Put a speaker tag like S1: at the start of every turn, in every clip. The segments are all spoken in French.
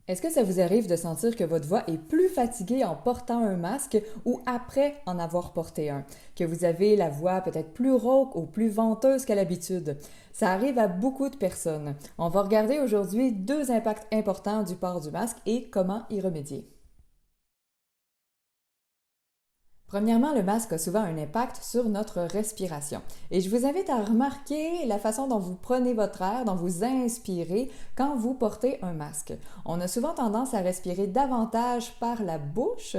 S1: Est-ce que ça vous arrive de sentir que votre voix est plus fatiguée en portant un masque ou après en avoir porté un? Que vous avez la voix peut-être plus rauque ou plus venteuse qu'à l'habitude? Ça arrive à beaucoup de personnes. On va regarder aujourd'hui deux impacts importants du port du masque et comment y remédier. Premièrement, le masque a souvent un impact sur notre respiration. Et je vous invite à remarquer la façon dont vous prenez votre air, dont vous inspirez quand vous portez un masque. On a souvent tendance à respirer davantage par la bouche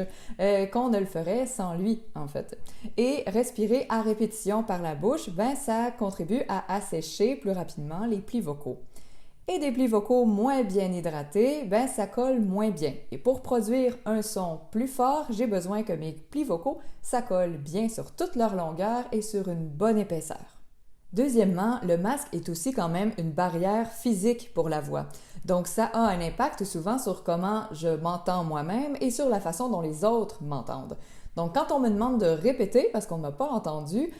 S1: qu'on ne le ferait sans lui, en fait. Et respirer à répétition par la bouche, ça contribue à assécher plus rapidement les plis vocaux. Et des plis vocaux moins bien hydratés, ça colle moins bien. Et pour produire un son plus fort, j'ai besoin que mes plis vocaux, ça colle bien sur toute leur longueur et sur une bonne épaisseur. Deuxièmement, le masque est aussi quand même une barrière physique pour la voix. Donc ça a un impact souvent sur comment je m'entends moi-même et sur la façon dont les autres m'entendent. Donc, quand on me demande de répéter parce qu'on ne m'a pas entendu,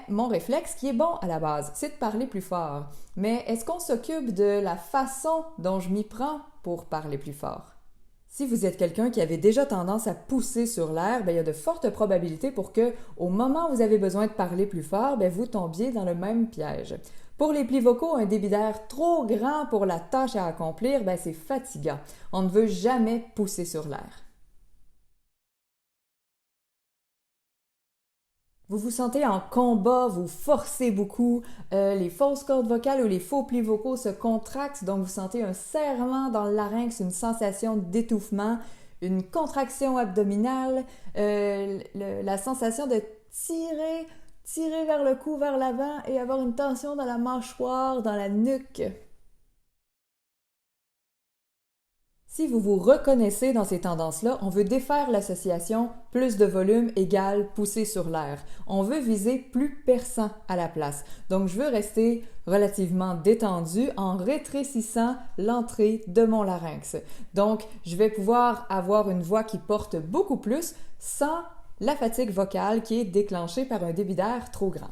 S1: mon réflexe qui est bon à la base, c'est de parler plus fort. Mais est-ce qu'on s'occupe de la façon dont je m'y prends pour parler plus fort? Si vous êtes quelqu'un qui avait déjà tendance à pousser sur l'air, il y a de fortes probabilités pour que, au moment où vous avez besoin de parler plus fort, vous tombiez dans le même piège. Pour les plis vocaux, un débit d'air trop grand pour la tâche à accomplir, c'est fatigant. On ne veut jamais pousser sur l'air. Vous vous sentez en combat, vous forcez beaucoup, les fausses cordes vocales ou les faux plis vocaux se contractent, donc vous sentez un serrement dans le larynx, une sensation d'étouffement, une contraction abdominale, la sensation de tirer vers le cou, vers l'avant et avoir une tension dans la mâchoire, dans la nuque. Si vous vous reconnaissez dans ces tendances-là, on veut défaire l'association plus de volume égale pousser sur l'air. On veut viser plus perçant à la place. Donc, je veux rester relativement détendu en rétrécissant l'entrée de mon larynx. Donc, je vais pouvoir avoir une voix qui porte beaucoup plus sans la fatigue vocale qui est déclenchée par un débit d'air trop grand.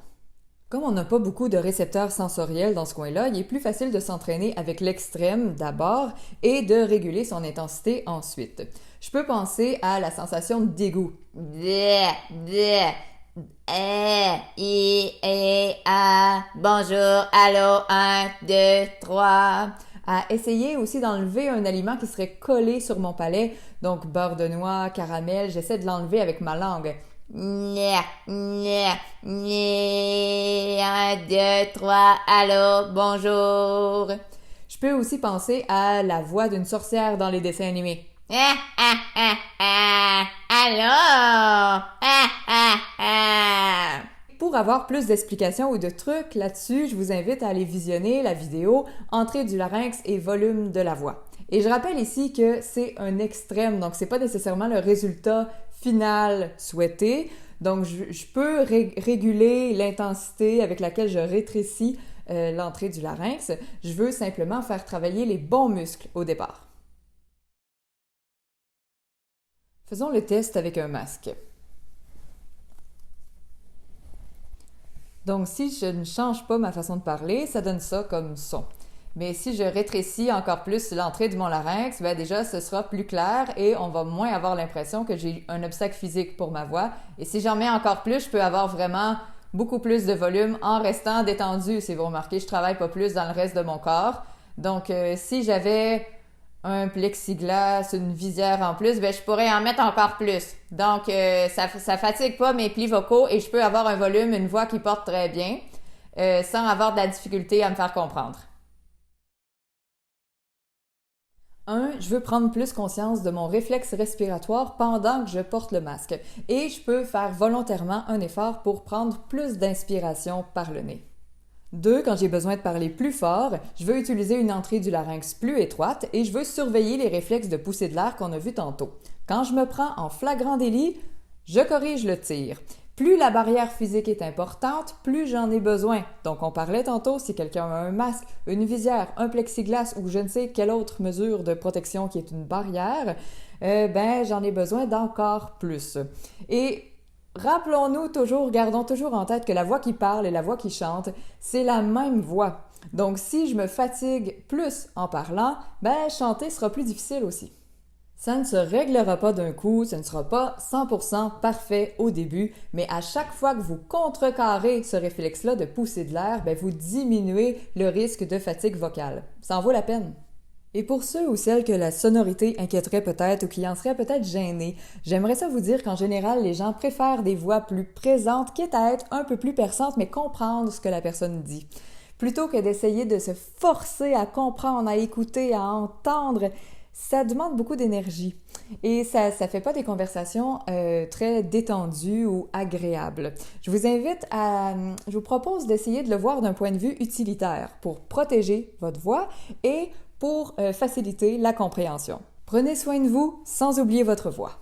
S1: Comme on n'a pas beaucoup de récepteurs sensoriels dans ce coin-là, il est plus facile de s'entraîner avec l'extrême d'abord et de réguler son intensité ensuite. Je peux penser à la sensation de dégoût. Bonjour, allô, 1, 2, 3. À essayer aussi d'enlever un aliment qui serait collé sur mon palais, donc beurre de noix, caramel, j'essaie de l'enlever avec ma langue. 1, 2, 3, allô, bonjour. Je peux aussi penser à la voix d'une sorcière dans les dessins animés. Allô. Pour avoir plus d'explications ou de trucs là-dessus, je vous invite à aller visionner la vidéo Entrée du larynx et volume de la voix. Et je rappelle ici que c'est un extrême, donc c'est pas nécessairement le résultat final souhaité. Donc, je peux réguler l'intensité avec laquelle je rétrécis l'entrée du larynx. Je veux simplement faire travailler les bons muscles au départ. Faisons le test avec un masque. Donc, si je ne change pas ma façon de parler, ça donne ça comme son. Mais si je rétrécis encore plus l'entrée de mon larynx, déjà ce sera plus clair et on va moins avoir l'impression que j'ai un obstacle physique pour ma voix. Et si j'en mets encore plus, je peux avoir vraiment beaucoup plus de volume en restant détendu. Si vous remarquez, je travaille pas plus dans le reste de mon corps. Donc, si j'avais un plexiglas, une visière en plus, je pourrais en mettre encore plus. Donc, ça fatigue pas mes plis vocaux et je peux avoir un volume, une voix qui porte très bien sans avoir de la difficulté à me faire comprendre. 1. Je veux prendre plus conscience de mon réflexe respiratoire pendant que je porte le masque et je peux faire volontairement un effort pour prendre plus d'inspiration par le nez. 2. Quand j'ai besoin de parler plus fort, je veux utiliser une entrée du larynx plus étroite et je veux surveiller les réflexes de poussée de l'air qu'on a vu tantôt. Quand je me prends en flagrant délit, je corrige le tir. Plus la barrière physique est importante, plus j'en ai besoin. Donc, on parlait tantôt, si quelqu'un a un masque, une visière, un plexiglas ou je ne sais quelle autre mesure de protection qui est une barrière, j'en ai besoin d'encore plus. Et Rappelons-nous toujours, gardons toujours en tête que la voix qui parle et la voix qui chante, c'est la même voix. Donc si je me fatigue plus en parlant, chanter sera plus difficile aussi. Ça ne se réglera pas d'un coup, ce ne sera pas 100% parfait au début, mais à chaque fois que vous contrecarrez ce réflexe-là de pousser de l'air, vous diminuez le risque de fatigue vocale. Ça en vaut la peine. Et pour ceux ou celles que la sonorité inquiéterait peut-être ou qui en seraient peut-être gênés, j'aimerais ça vous dire qu'en général, les gens préfèrent des voix plus présentes, quitte à être un peu plus perçantes, mais comprendre ce que la personne dit. Plutôt que d'essayer de se forcer à comprendre, à écouter, à entendre, ça demande beaucoup d'énergie. Et ça fait pas des conversations très détendues ou agréables. Je vous propose d'essayer de le voir d'un point de vue utilitaire pour protéger votre voix et pour faciliter la compréhension. Prenez soin de vous sans oublier votre voix.